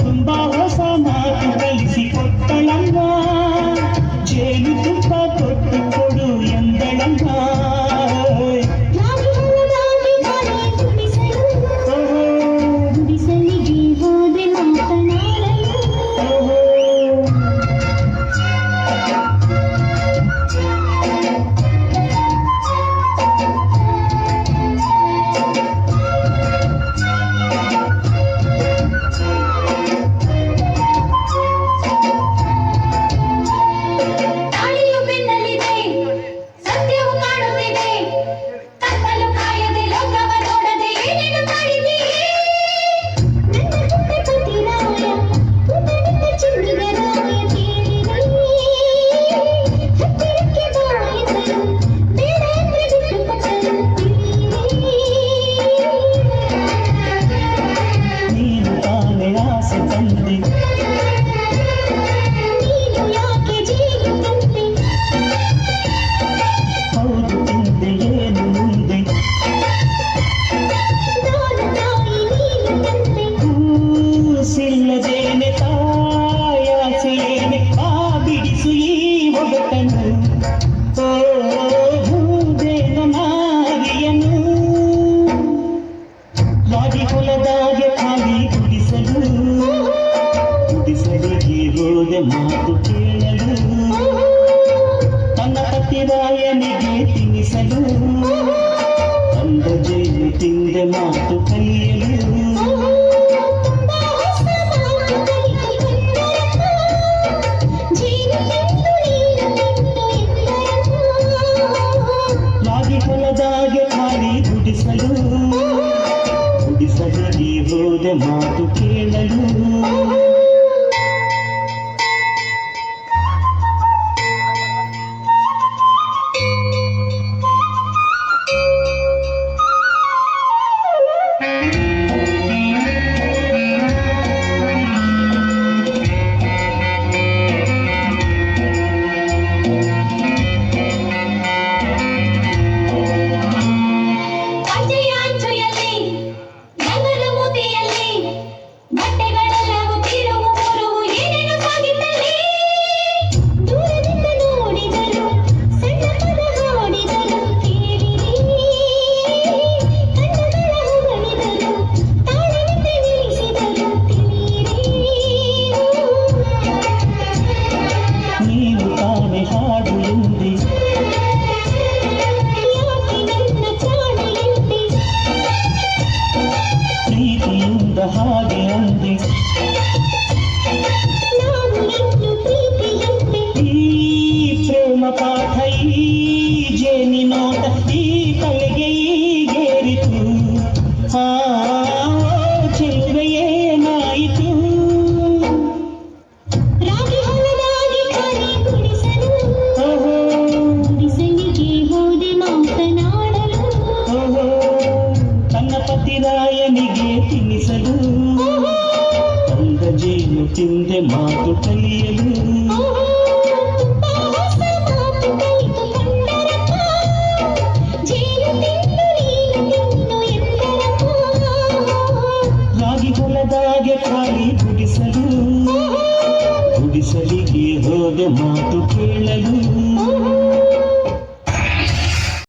ತುಂಬಾ ಹೊಸ ಮಾತು ಕಲಿಸಿಕೊಟ್ಟಳಮ್ಮ, ಜೇನು ತುಪ್ಪ ಕೊಟ್ಟು ಕೊಡು ಎಂದಳಮ್ಮ. ಮಾತು ಕೇಳಲು ತನ್ನ ಪತಿರಾಯನಿಗೆ ತಿನ್ನಿಸಲು ಅಂದ ಜೇನು ತಿಂದೆ ಮಾತು ಕಲಿಯಲು. ರಾಗಿ ಹೊಲದಾಗೆ ಖಾಲಿ ಗುಡಿಸಲು ಗುಡಿಸಲಿಗೆ ಹೋದೆ ಮಾತು ಕೇಳಲು. ಹಾಗೆ ಅಂದೆ ಈ ಪ್ರೇಮ ಪಾಠ ಈ ಜೇನಿನೋಟ ಈ ತಲೆಗೆ ಈಗೇರಿತು. ಚೆಲುವೆ ಏನಾಯಿತು? ರಾಗಿ ಹೊಲದಾಗಿ ಖಾಲಿ ಗುಡಿಸಲು ಗುಡಿಸಲಿಗೆ ಹೋದೆ ಮಾತನಾಡಲು. ತನ್ನ ಪತಿರಾಯನಿಗೆ ತಿನ್ನಿಸಲು ಅಂದ ಜೇನು ತಿಂದೆ ಮಾತು ಕಲಿಯಲು. ರಾಗಿ ಹೊಲದಾಗೆ ಖಾಲಿ ಗುಡಿಸಲು ಗುಡಿಸಲಿಗೆ ಹೋದೆ ಮಾತು ಕೇಳಲು.